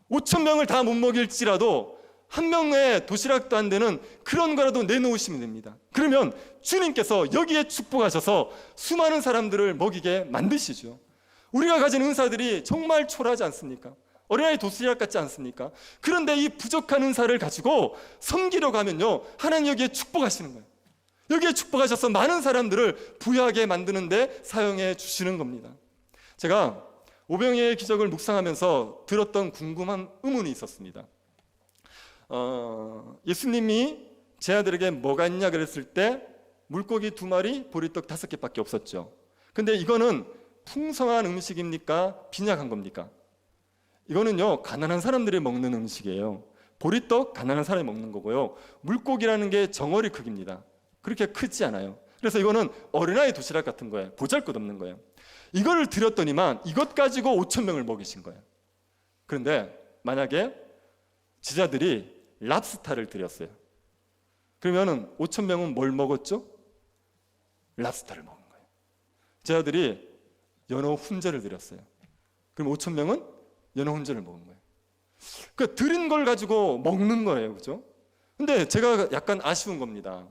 5,000명을 다 못 먹일지라도 한 명의 도시락도 안 되는 그런 거라도 내놓으시면 됩니다. 그러면 주님께서 여기에 축복하셔서 수많은 사람들을 먹이게 만드시죠. 우리가 가진 은사들이 정말 초라하지 않습니까? 어린아이 도시락 같지 않습니까? 그런데 이 부족한 은사를 가지고 섬기려고 하면요, 하나님 여기에 축복하시는 거예요. 여기에 축복하셔서 많은 사람들을 부유하게 만드는데 사용해 주시는 겁니다. 제가 오병이의 기적을 묵상하면서 들었던 궁금한 의문이 있었습니다. 예수님이 제 아들에게 뭐가 있냐 그랬을 때 물고기 2마리, 보리떡 5개밖에 없었죠. 근데 이거는 풍성한 음식입니까? 빈약한 겁니까? 이거는요, 가난한 사람들이 먹는 음식이에요. 보리떡 가난한 사람이 먹는 거고요. 물고기라는 게 정어리 크기입니다. 그렇게 크지 않아요. 그래서 이거는 어린아이 도시락 같은 거예요. 보잘것없는 거예요. 이걸 드렸더니만 이것 가지고 5,000명을 먹이신 거예요. 그런데 만약에 제자들이 랍스타를 드렸어요. 그러면은 5,000명은 뭘 먹었죠? 랍스타를 먹은 거예요. 제자들이 연어 훈제를 드렸어요. 그럼 5,000명은 연어 훈제를 먹은 거예요. 그 드린 걸 가지고 먹는 거예요, 그죠? 근데 제가 약간 아쉬운 겁니다.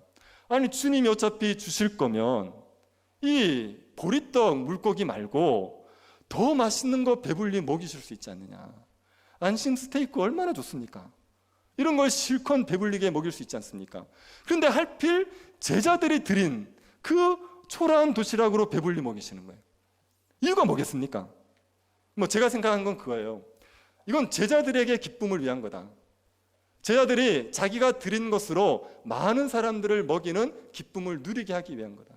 아니, 주님이 어차피 주실 거면 이 보리떡 물고기 말고 더 맛있는 거 배불리 먹이실 수 있지 않느냐. 안심 스테이크 얼마나 좋습니까? 이런 걸 실컷 배불리게 먹일 수 있지 않습니까? 그런데 하필 제자들이 드린 그 초라한 도시락으로 배불리 먹이시는 거예요. 이유가 뭐겠습니까? 뭐 제가 생각한 건 그거예요. 이건 제자들에게 기쁨을 위한 거다. 제자들이 자기가 드린 것으로 많은 사람들을 먹이는 기쁨을 누리게 하기 위한 거다.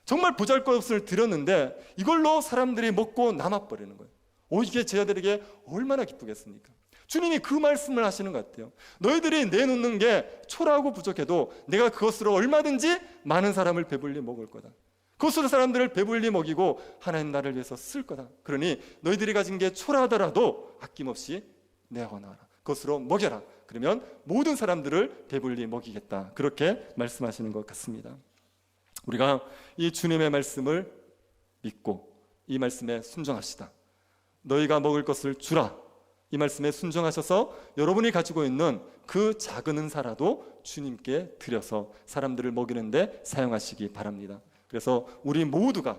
정말 보잘것없을 드렸는데 이걸로 사람들이 먹고 남아버리는 거예요. 이게 제자들에게 얼마나 기쁘겠습니까? 주님이 그 말씀을 하시는 것 같아요. 너희들이 내놓는 게 초라하고 부족해도 내가 그것으로 얼마든지 많은 사람을 배불리 먹을 거다. 그것으로 사람들을 배불리 먹이고 하나님 나를 위해서 쓸 거다. 그러니 너희들이 가진 게 초라하더라도 아낌없이 내어놔라. 그것으로 먹여라. 그러면 모든 사람들을 배불리 먹이겠다. 그렇게 말씀하시는 것 같습니다. 우리가 이 주님의 말씀을 믿고 이 말씀에 순종합시다. 너희가 먹을 것을 주라. 이 말씀에 순종하셔서 여러분이 가지고 있는 그 작은 은사라도 주님께 드려서 사람들을 먹이는데 사용하시기 바랍니다. 그래서 우리 모두가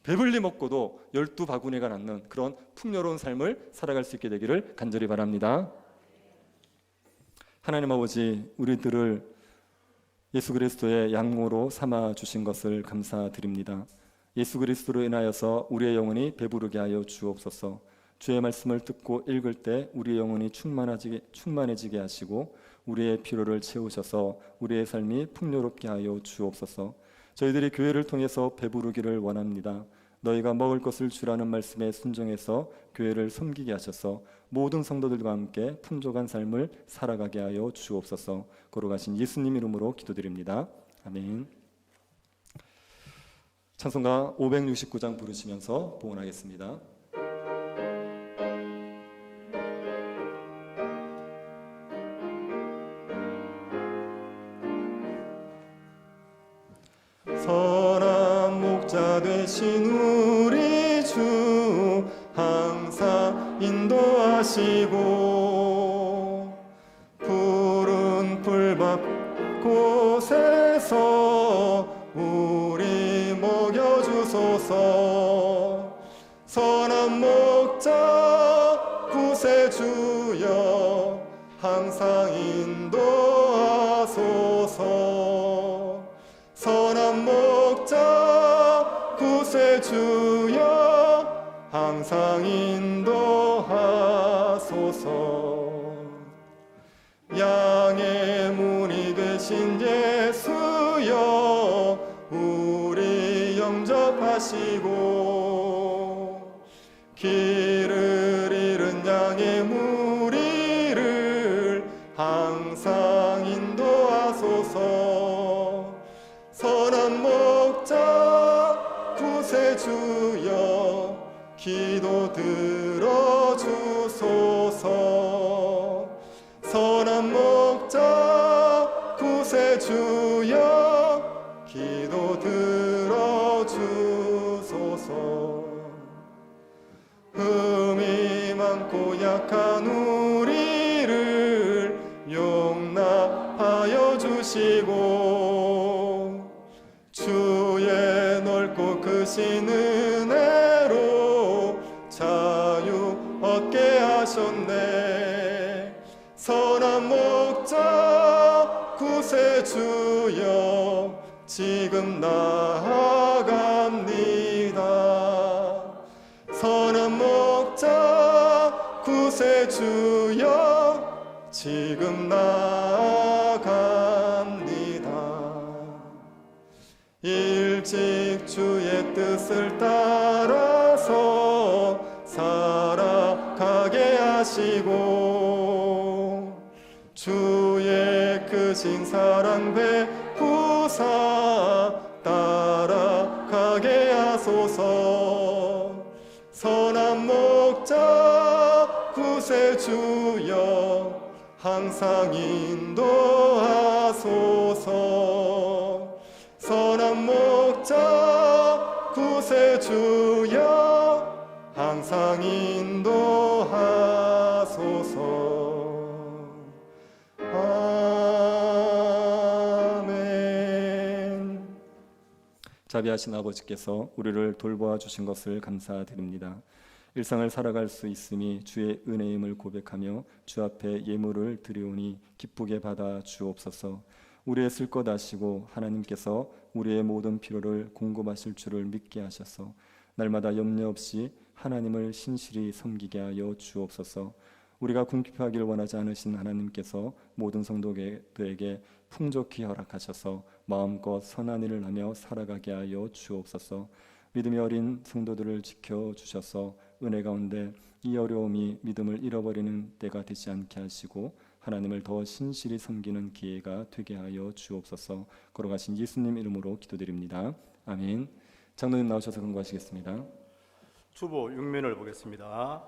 배불리 먹고도 12바구니가 남는 그런 풍요로운 삶을 살아갈 수 있게 되기를 간절히 바랍니다. 하나님 아버지, 우리들을 예수 그리스도의 양모로 삼아 주신 것을 감사드립니다. 예수 그리스도로 인하여서 우리의 영혼이 배부르게 하여 주옵소서. 주의 말씀을 듣고 읽을 때 우리의 영혼이 충만해지게 하시고 우리의 필요를 채우셔서 우리의 삶이 풍요롭게 하여 주옵소서. 저희들이 교회를 통해서 배부르기를 원합니다. 너희가 먹을 것을 주라는 말씀에 순종해서 교회를 섬기게 하셔서 모든 성도들과 함께 풍족한 삶을 살아가게 하여 주옵소서. 거룩하신 예수님 이름으로 기도드립니다. 아멘. 찬송가 569장 부르시면서 봉헌하겠습니다. 선한 목자 되신 우리 주 항상 인도하시고 푸른 풀밭 곳에서 우리 먹여주소서. 선한 목자 구세주여 항상 인도하소서. 선한 목자 구세주여 항상 인도하소서. 양의 문이 되신 예수여 우리 영접하시고 길을 잃은 양의 무리를 항상 인도하소서. 선한 목자 구세주여 기도 들어주소서. 선한 목자 구세주여 기도 들어주소서. 흠이 많고 약한 우리를 용납하여 주시고 주의 넓고 크신 은혜로 자유 얻게 하셨네. 선한 목자 구세주여 지금 나아갑니다. 선한 목자 구세주여 지금 나아갑니다. 일찍 주의 뜻을 따라서 살아가게 하시고 주의 크신 사랑 베푸사 따라가게 하소서. 선한 목자 구세주여 항상 인도하소서. 선한 목자 구세주여 항상 인도하소서. 아멘. 자비하신 아버지께서 우리를 돌보아 주신 것을 감사드립니다. 일상을 살아갈 수 있음이 주의 은혜임을 고백하며 주 앞에 예물을 드리오니 기쁘게 받아 주옵소서. 우리의 쓸 것 아시고 하나님께서 우리의 모든 필요를 공급하실 줄을 믿게 하셔서 날마다 염려 없이 하나님을 신실히 섬기게 하여 주옵소서. 우리가 궁핍하길 원하지 않으신 하나님께서 모든 성도들에게 풍족히 허락하셔서 마음껏 선한 일을 하며 살아가게 하여 주옵소서. 믿음이 어린 성도들을 지켜주셔서 은혜 가운데 이 어려움이 믿음을 잃어버리는 때가 되지 않게 하시고 하나님을 더 신실히 섬기는 기회가 되게 하여 주옵소서. 걸어가신 예수님 이름으로 기도드립니다. 아멘. 장로님 나오셔서 근거하시겠습니다. 주보 6면을 보겠습니다.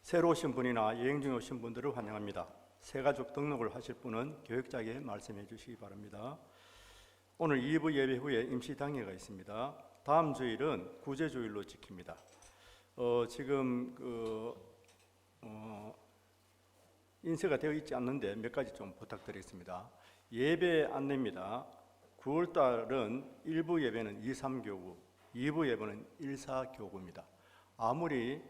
새로 오신 분이나 여행 중에 오신 분들을 환영합니다. 새가족 등록을 하실 분은 교역자에게 말씀해 주시기 바랍니다. 오늘 2부 예배 후에 임시당회가 있습니다. 다음 주일은 구제주일로 지킵니다. 지금 인쇄가 되어 있지 않는데 몇 가지 좀 부탁드리겠습니다. 예배 안내입니다. 9월 달은 1부 예배는 2, 3교구, 2부 예배는 1, 4교구입니다. 아무리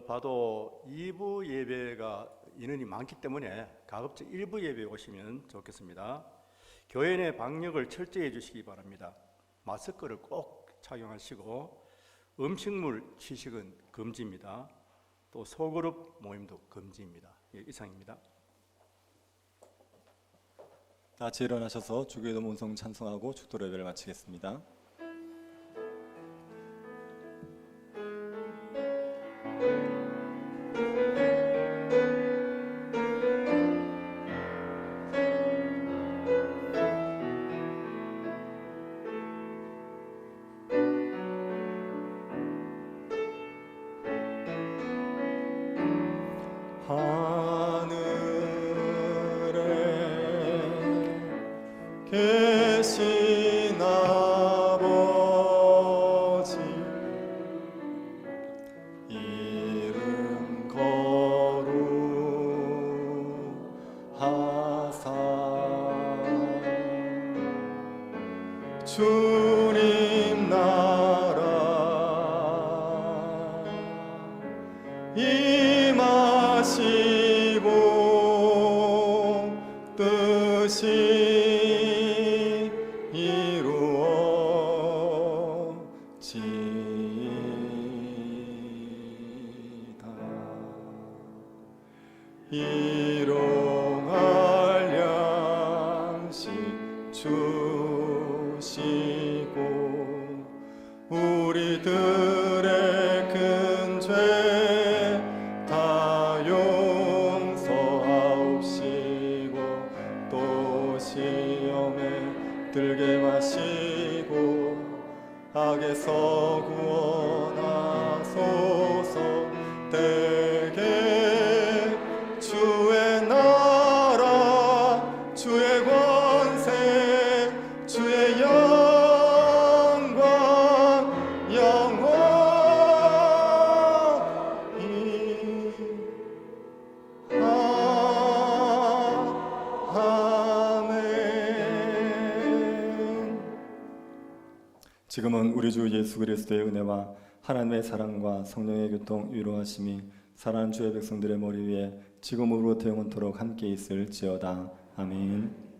봐도 2부 예배가 인원이 많기 때문에 가급적 1부 예배에 오시면 좋겠습니다. 교회 내 방역을 철저히 해주시기 바랍니다. 마스크를 꼭 착용하시고 음식물 취식은 금지입니다. 또 소그룹 모임도 금지입니다. 예, 이상입니다. 다 같이 일어나셔서 주기도 문성 찬송하고 축도 예배를 마치겠습니다. 계신 아버지 이름 거룩하사 주님 나라 임하시고 뜻이 일용할 양식 주시고 우리들의 큰 죄 다 용서하옵시고 또 시험에 들게 마시고 악에서 구원하소서. 대개 주의 나라 주의 권세 주의 영광 영원히 아멘. 지금은 우리 주 예수 그리스도의 은혜와 하나님의 사랑과 성령의 교통 위로하심이 사랑하는 주의 백성들의 머리 위에 지금으로부터 영원토록 함께 있을지어다. 아멘.